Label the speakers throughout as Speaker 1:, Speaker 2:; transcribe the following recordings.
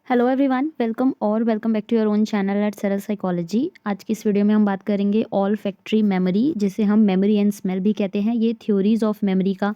Speaker 1: Hello everyone, welcome back to your own channel at Saral psychology. आज की इस video में हम बात करेंगे ऑल फैक्टरी मेमोरी, जिसे हम मेमोरी एंड स्मेल भी कहते हैं। ये थ्योरीज ऑफ मेमोरी का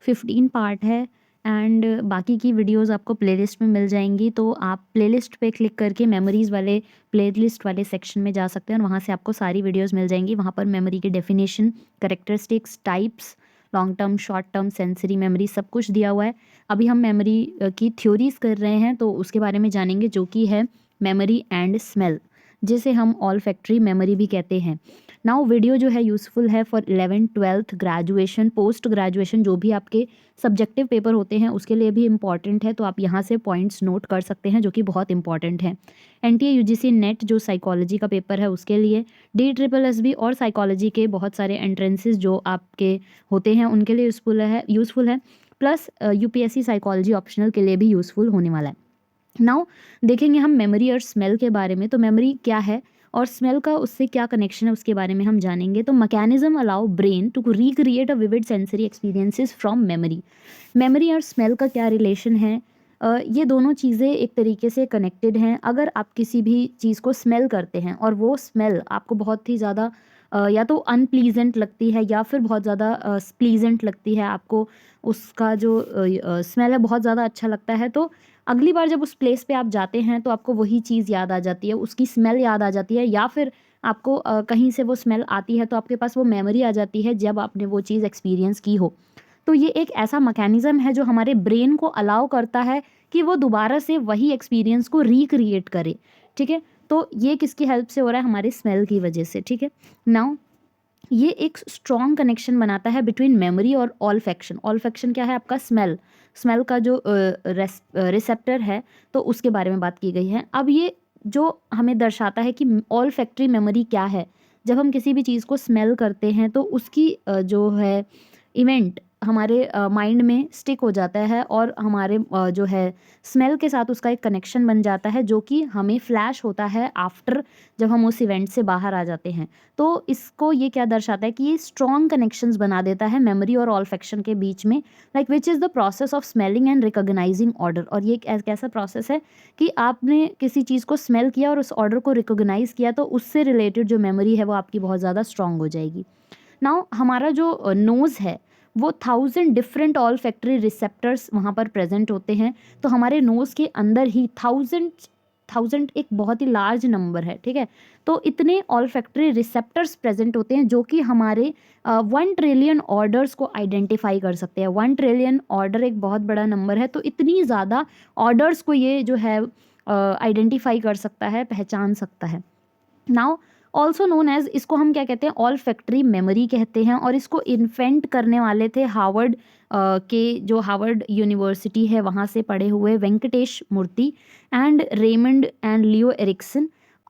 Speaker 1: 15 पार्ट है एंड बाकी की वीडियोस आपको प्लेलिस्ट में मिल जाएंगी। तो आप प्लेलिस्ट पे क्लिक करके मेमोरीज़ वाले प्लेलिस्ट वाले सेक्शन में जा सकते हैं और वहाँ से आपको सारी वीडियोज़ मिल जाएंगी। वहाँ पर मेमोरी की definition, characteristics, types, long term, short term, sensory memory सब कुछ दिया हुआ है। अभी हम मेमोरी की थ्योरीज कर रहे हैं तो उसके बारे में जानेंगे, जो कि है मेमोरी एंड स्मेल, जिसे हम ऑल फैक्टरी मेमोरी भी कहते हैं। नाउ वीडियो जो है यूज़फुल है for 11th 12th graduation, post graduation, जो भी आपके सब्जेक्टिव पेपर होते हैं उसके लिए भी इम्पॉर्टेंट है। तो आप यहाँ से पॉइंट्स नोट कर सकते हैं जो कि बहुत इंपॉर्टेंट है। NTA UGC नेट जो साइकोलॉजी का पेपर है उसके लिए, DSSS और साइकोलॉजी के बहुत सारे एंट्रेंसेस जो आपके होते हैं उनके लिए यूज़फुल है। प्लस UPSC साइकोलॉजी ऑप्शनल के लिए भी यूज़फुल होने वाला है। नाउ देखेंगे हम मेमोरी और स्मेल के बारे में। तो मेमोरी क्या है और स्मेल का उससे क्या कनेक्शन है उसके बारे में हम जानेंगे। तो mechanism allow brain to recreate a vivid sensory experiences from memory. Memory और स्मेल का क्या रिलेशन है? ये दोनों चीज़ें एक तरीके से कनेक्टेड हैं। अगर आप किसी भी चीज़ को स्मेल करते हैं और वो स्मेल आपको बहुत ही ज़्यादा या तो अनप्लीजेंट लगती है या फिर बहुत ज़्यादा प्लीजेंट लगती है, आपको उसका जो स्मेल है बहुत ज़्यादा अच्छा लगता है, तो अगली बार जब उस प्लेस पे आप जाते हैं तो आपको वही चीज़ याद आ जाती है, उसकी स्मेल याद आ जाती है, या फिर आपको कहीं से वो स्मेल आती है तो आपके पास वो मेमोरी आ जाती है जब आपने वो चीज़ एक्सपीरियंस की हो। तो ये एक ऐसा मैकेनिज़्म है जो हमारे ब्रेन को अलाउ करता है कि वो दोबारा से वही एक्सपीरियंस को रिक्रिएट करे। ठीक है, तो ये किसकी हेल्प से हो रहा है? हमारे स्मेल की वजह से। ठीक है, नाउ ये एक स्ट्रॉन्ग कनेक्शन बनाता है बिटवीन मेमोरी और ऑल्फैक्शन। ऑल्फैक्शन क्या है? आपका स्मेल, स्मेल का जो रिसेप्टर है, तो उसके बारे में बात की गई है। अब ये जो हमें दर्शाता है कि ऑल्फैक्टरी मेमोरी क्या है, जब हम किसी भी चीज़ को स्मेल करते हैं तो उसकी जो है इवेंट हमारे माइंड में स्टिक हो जाता है और हमारे जो है स्मेल के साथ उसका एक कनेक्शन बन जाता है, जो कि हमें फ्लैश होता है आफ्टर, जब हम उस इवेंट से बाहर आ जाते हैं। तो इसको ये क्या दर्शाता है कि ये स्ट्रॉन्ग कनेक्शंस बना देता है मेमोरी और ऑल्फैक्शन के बीच में, like which is the process of smelling and recognising order. और ये एक ऐसा प्रोसेस है कि आपने किसी चीज़ को स्मेल किया और उस ऑर्डर को रिकॉग्नाइज किया, तो उससे रिलेटेड जो मेमोरी है वो आपकी बहुत ज़्यादा स्ट्रॉन्ग हो जाएगी। नाउ हमारा जो नोज़ है वो 1000 डिफरेंट ऑल फैक्टरी रिसेप्टर्स वहाँ पर प्रेजेंट होते हैं। तो हमारे नोज़ के अंदर ही 1000 एक बहुत ही लार्ज नंबर है। ठीक है, तो इतने ऑल फैक्टरी रिसेप्टर्स प्रेजेंट होते हैं जो कि हमारे 1 ट्रिलियन ऑर्डर्स को आइडेंटिफाई कर सकते हैं। 1 ट्रिलियन ऑर्डर एक बहुत बड़ा नंबर है, तो इतनी ज़्यादा ऑर्डर्स को ये जो है आइडेंटिफाई कर सकता है, पहचान सकता है। नाउ ऑल्सो नोन एज, इसको हम क्या कहते हैं? ऑल फैक्टरी मेमोरी कहते हैं। और इसको इन्वेंट करने वाले थे हार्वर्ड के, जो हार्वर्ड यूनिवर्सिटी है वहाँ से पढ़े हुए Venkatesh Murthy and Raymond and Leo Ericsson.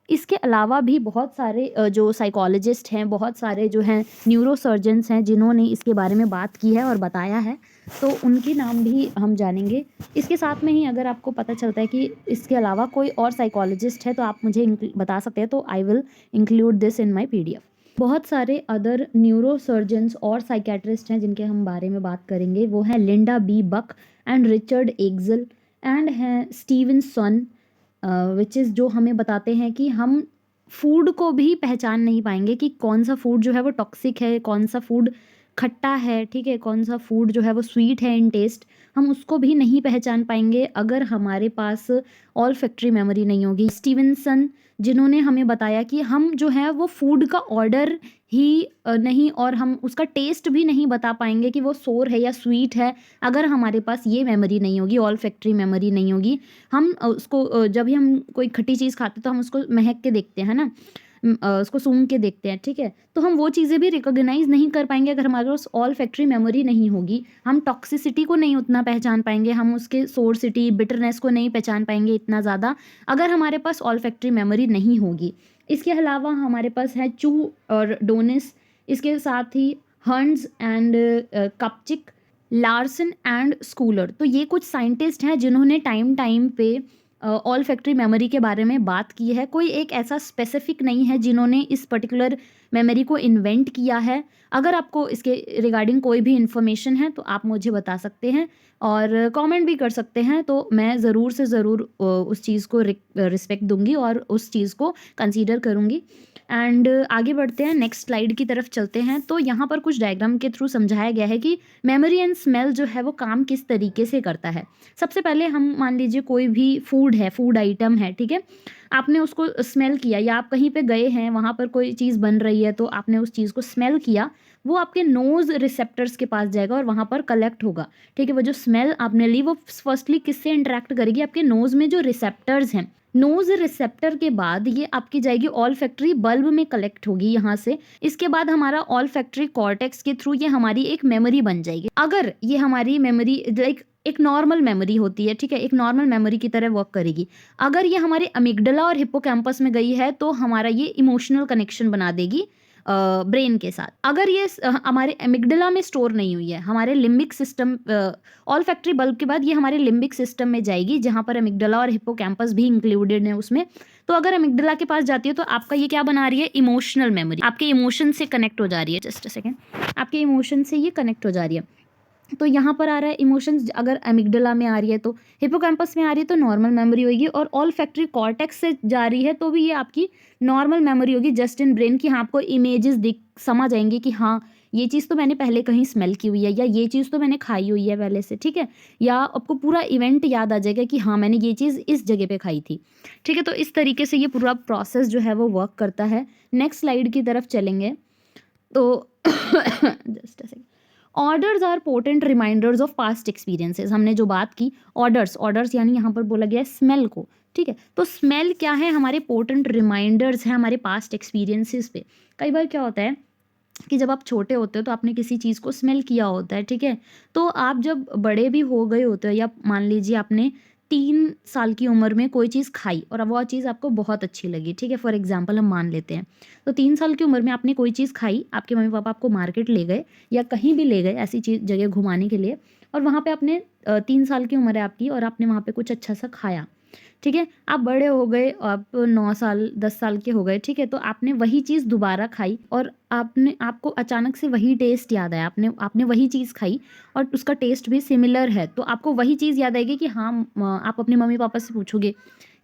Speaker 1: इसके अलावा भी बहुत सारे जो साइकोलॉजिस्ट हैं, बहुत सारे जो हैं न्यूरोसर्जन्स हैं जिन्होंने इसके बारे में बात की है और बताया है, तो उनके नाम भी हम जानेंगे। इसके साथ में ही अगर आपको पता चलता है कि इसके अलावा कोई और साइकोलॉजिस्ट है तो आप मुझे बता सकते हैं, तो I will include this in my PDF। बहुत सारे अदर न्यूरोसर्जन्स और साइकेट्रिस्ट हैं जिनके हम बारे में बात करेंगे। वो हैं Linda B Buck and Richard Axel and हैं स्टीवनसन, विच इज़ जो हमें बताते हैं कि हम फूड को भी पहचान नहीं पाएंगे कि कौन सा फूड जो है वो टॉक्सिक है, कौन सा फूड खट्टा है, ठीक है, कौन सा फूड जो है वो स्वीट है इन टेस्ट, हम उसको भी नहीं पहचान पाएंगे अगर हमारे पास ऑल फैक्टरी मेमोरी नहीं होगी। स्टीवनसन जिन्होंने हमें बताया कि हम जो है वो फूड का ऑर्डर ही नहीं, और हम उसका टेस्ट भी नहीं बता पाएंगे कि वो सोर है या स्वीट है, अगर हमारे पास ये मेमोरी नहीं होगी, ऑल फैक्टरी मेमोरी नहीं होगी। हम उसको जब भी हम कोई खट्टी चीज़ खाते तो हम उसको महक के देखते हैं ना, उसको सूंघ के देखते हैं। ठीक है, तो हम वो चीज़ें भी रिकॉग्नाइज नहीं कर पाएंगे अगर हमारे पास ऑल फैक्टरी मेमोरी नहीं होगी। हम टॉक्सिसिटी को नहीं उतना पहचान पाएंगे, हम उसके सोरसिटी, बिटरनेस को नहीं पहचान पाएंगे इतना ज़्यादा, अगर हमारे पास ऑल फैक्टरी मेमोरी नहीं होगी। इसके अलावा हमारे पास है चू और डोनिस, इसके साथ ही Hearns and Kapchik, Larsen and Schuler. तो ये कुछ साइंटिस्ट हैं जिन्होंने टाइम पे ऑल फैक्टरी मेमोरी के बारे में बात की है। कोई एक ऐसा स्पेसिफिक नहीं है जिन्होंने इस पर्टिकुलर मेमोरी को इन्वेंट किया है? अगर आपको इसके रिगार्डिंग कोई भी इन्फॉर्मेशन है तो आप मुझे बता सकते हैं और कमेंट भी कर सकते हैं, तो मैं ज़रूर से ज़रूर उस चीज़ को रिस्पेक्ट दूंगी और उस चीज़ को कंसीडर करूंगी। एंड आगे बढ़ते हैं, नेक्स्ट स्लाइड की तरफ चलते हैं। तो यहाँ पर कुछ डायग्राम के थ्रू समझाया गया है कि मेमोरी एंड स्मेल जो है वो काम किस तरीके से करता है। सबसे पहले हम मान लीजिए कोई भी फूड है, फूड आइटम है, ठीक है, आपने उसको स्मेल किया या आप कहीं पे गए हैं, वहाँ पर कोई चीज़ बन रही है तो आपने उस चीज़ को स्मेल किया, वो आपके नोज़ रिसेप्टर्स के पास जाएगा और वहाँ पर कलेक्ट होगा, ठीक है। वो जो स्मेल आपने ली वो फर्स्टली किससे इंटरेक्ट करेगी? आपके नोज़ में जो रिसेप्टर्स हैं, नोज़ रिसेप्टर के बाद ये आपकी जाएगी ऑल फैक्ट्री बल्ब में कलेक्ट होगी यहाँ से। इसके बाद हमारा ऑल फैक्ट्री कॉर्टेक्स के थ्रू ये हमारी एक मेमोरी बन जाएगी। अगर ये हमारी मेमोरी लाइक एक नॉर्मल मेमोरी होती है, ठीक है, एक नॉर्मल मेमोरी की तरह वर्क करेगी। अगर ये हमारे अमिगडाला और हिप्पोकैम्पस में गई है तो हमारा ये इमोशनल कनेक्शन बना देगी ब्रेन के साथ। अगर ये हमारे एमिगडाला में स्टोर नहीं हुई है, हमारे limbic system, all factory bulb के बाद ये हमारे लिम्बिक सिस्टम में जाएगी जहाँ पर एमिगडाला और हिप्पोकैम्पस भी इंक्लूडेड है उसमें। तो अगर एमिगडाला के पास जाती है तो आपका ये क्या बना रही है? इमोशनल मेमोरी, आपके इमोशन से कनेक्ट हो जा रही है। जस्ट अ सेकेंड, आपके इमोशन से ये कनेक्ट हो जा रही है। तो यहाँ पर आ रहा है इमोशंस, अगर एमिगडाला में आ रही है तो हिप्पोकैम्पस में आ रही है तो नॉर्मल मेमोरी होगी, और ऑल फैक्ट्री कॉर्टेक्स से जा रही है तो भी ये आपकी नॉर्मल मेमोरी होगी जस्ट इन ब्रेन की। हाँ, आपको इमेजेस दिख समझ आएंगे कि हाँ ये चीज़ तो मैंने पहले कहीं स्मेल की हुई है, या ये चीज़ तो मैंने खाई हुई है पहले से, ठीक है, या आपको पूरा इवेंट याद आ जाएगा कि हाँ मैंने ये चीज़ इस जगह पे खाई थी, ठीक है। तो इस तरीके से ये पूरा प्रोसेस जो है वो वर्क करता है। नेक्स्ट स्लाइड की तरफ चलेंगे तो just a second. Odours are potent reminders of past experiences. हमने जो बात की ऑर्डर्स यानी यहाँ पर बोला गया है स्मेल को, ठीक है। तो स्मेल क्या है? हमारे पोटेंट रिमाइंडर्स हैं हमारे पास्ट एक्सपीरियंसेस पे। कई बार क्या होता है कि जब आप छोटे होते हो तो आपने किसी चीज़ को स्मेल किया होता है, ठीक है। तो आप जब बड़े भी हो गए होते हो, या मान लीजिए आपने 3 साल की उम्र में कोई चीज़ खाई और अब वह चीज़ आपको बहुत अच्छी लगी, ठीक है, फॉर एग्जाम्पल हम मान लेते हैं। तो 3 साल की उम्र में आपने कोई चीज़ खाई, आपके मम्मी पापा आपको मार्केट ले गए या कहीं भी ले गए ऐसी चीज़ जगह घुमाने के लिए, और वहाँ पे आपने 3 साल की उम्र है आपकी और आपने वहाँ पे कुछ अच्छा सा खाया, ठीक है। आप बड़े हो गए, आप 9 साल 10 साल के हो गए, ठीक है। तो आपने वही चीज़ दोबारा खाई और आपको अचानक से वही टेस्ट याद आया, आपने वही चीज़ खाई और उसका टेस्ट भी सिमिलर है, तो आपको वही चीज़ याद आएगी कि हाँ, आप अपने मम्मी पापा से पूछोगे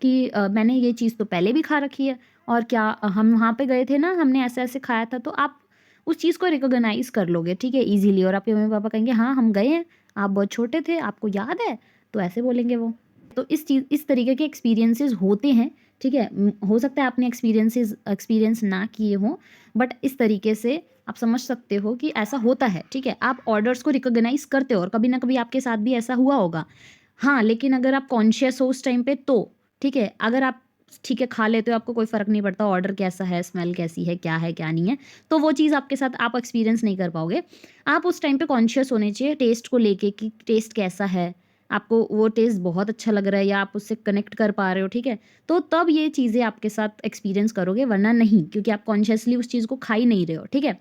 Speaker 1: कि मैंने ये चीज़ तो पहले भी खा रखी है, और क्या हम वहाँ पे गए थे ना, हमने ऐसे ऐसे खाया था। तो आप उस चीज़ को रिकॉग्नाइज कर लोगे, ठीक है, ईजिली, और आपके मम्मी पापा कहेंगे हाँ हम गए हैं, आप बहुत छोटे थे, आपको याद है, तो ऐसे बोलेंगे वो। तो इस तरीके के एक्सपीरियंसेस होते हैं, ठीक है। हो सकता है आपने एक्सपीरियंस ना किए हों, बट इस तरीके से आप समझ सकते हो कि ऐसा होता है, ठीक है। आप ऑर्डर्स को रिकॉग्नाइज करते हो और कभी ना कभी आपके साथ भी ऐसा हुआ होगा। हाँ, लेकिन अगर आप कॉन्शियस हो उस टाइम पे तो ठीक है। अगर आप ठीक है खा लेते हो, आपको कोई फ़र्क नहीं पड़ता ऑर्डर कैसा है, स्मेल कैसी है क्या नहीं है, तो वो चीज़ आपके साथ आप एक्सपीरियंस नहीं कर पाओगे। आप उस टाइम पे कॉन्शियस होने चाहिए टेस्ट को लेके कि टेस्ट कैसा है, आपको वो टेस्ट बहुत अच्छा लग रहा है या आप उससे कनेक्ट कर पा रहे हो, ठीक है। तो तब ये चीज़ें आपके साथ एक्सपीरियंस करोगे, वरना नहीं, क्योंकि आप कॉन्शियसली उस चीज़ को खा ही नहीं रहे हो, ठीक है।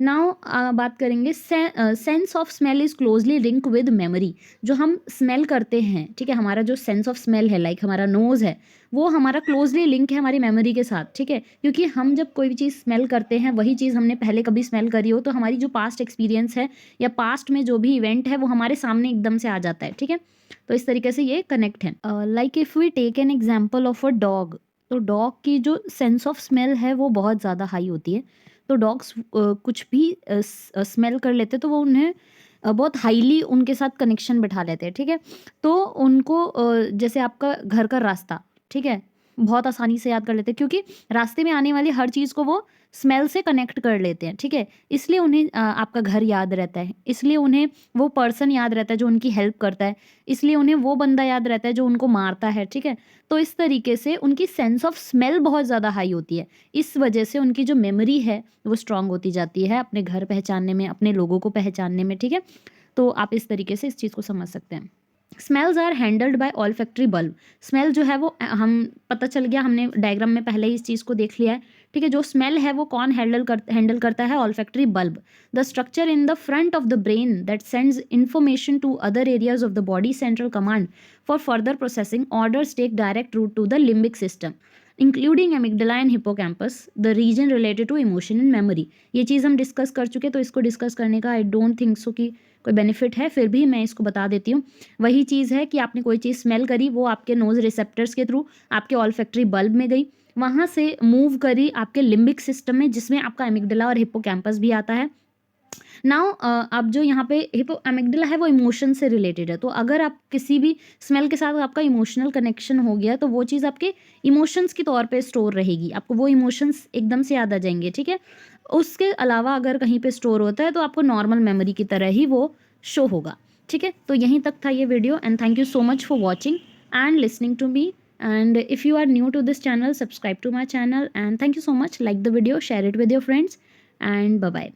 Speaker 1: नाउ बात करेंगे sense of smell is closely link with memory. जो हम स्मेल करते हैं, ठीक है, हमारा जो सेंस ऑफ स्मेल है, लाइक हमारा नोज़ है, वो हमारा क्लोजली लिंक है हमारी मेमोरी के साथ, ठीक है। क्योंकि हम जब कोई भी चीज़ स्मेल करते हैं, वही चीज़ हमने पहले कभी स्मेल करी हो, तो हमारी जो पास्ट एक्सपीरियंस है या पास्ट में जो भी इवेंट है वो हमारे सामने एकदम से आ जाता है, ठीक है। तो इस तरीके से ये कनेक्ट है। Like if we take an example of a dog, तो डॉग की जो सेंस ऑफ स्मेल है वो बहुत ज़्यादा हाई होती है। तो डॉग्स कुछ भी स्मेल कर लेते तो वो उन्हें बहुत हाईली उनके साथ कनेक्शन बिठा लेते हैं, ठीक है। तो उनको जैसे आपका घर का रास्ता, ठीक है, बहुत आसानी से याद कर लेते हैं, क्योंकि रास्ते में आने वाली हर चीज़ को वो स्मेल से कनेक्ट कर लेते हैं, ठीक है। इसलिए उन्हें आपका घर याद रहता है, इसलिए उन्हें वो पर्सन याद रहता है जो उनकी हेल्प करता है, इसलिए उन्हें वो बंदा याद रहता है जो उनको मारता है, ठीक है। तो इस तरीके से उनकी सेंस ऑफ स्मेल बहुत ज़्यादा हाई होती है। इस वजह से उनकी जो मेमोरी है वो स्ट्रांग होती जाती है अपने घर पहचानने में, अपने लोगों को पहचानने में, ठीक है। तो आप इस तरीके से इस चीज़ को समझ सकते हैं। Smells are handled by olfactory bulb. Smell जो है वो हम पता चल गया, हमने डायग्राम में पहले ही इस चीज़ को देख लिया है, ठीक है। जो स्मेल है वो कौन हैंडल करता है? Olfactory bulb. The structure in the front of the brain that sends information to other areas of the body central command for further processing odours take direct route to the limbic system. Including amygdala and hippocampus, the region related to emotion and memory. ये चीज़ हम discuss कर चुके, तो इसको discuss करने का I don't think so कि कोई बेनिफिट है, फिर भी मैं इसको बता देती हूँ। वही चीज़ है कि आपने कोई चीज़ स्मेल करी, वो आपके नोज़ रिसेप्टर्स के थ्रू आपके ऑल्फैक्टरी बल्ब में गई, वहाँ से मूव करी आपके लिम्बिक सिस्टम में, जिसमें आपका एमिगडाला और हिपोकैम्पस भी आता है। नाउ अब जो यहाँ पे हिपो एमिगडाला है वो इमोशन से रिलेटेड है, तो अगर आप किसी भी स्मेल के साथ आपका इमोशनल कनेक्शन हो गया तो वो चीज़ आपके इमोशंस के तौर पे स्टोर रहेगी, आपको वो इमोशंस एकदम से याद आ जाएंगे, ठीक है। उसके अलावा अगर कहीं पे स्टोर होता है तो आपको नॉर्मल मेमोरी की तरह ही वो शो होगा, ठीक है। तो यहीं तक था ये video, and thank you so much for watching and listening to me, and if you are new to this channel, subscribe to my channel, and thank you so much. Like the video, share it with your friends, and bye bye.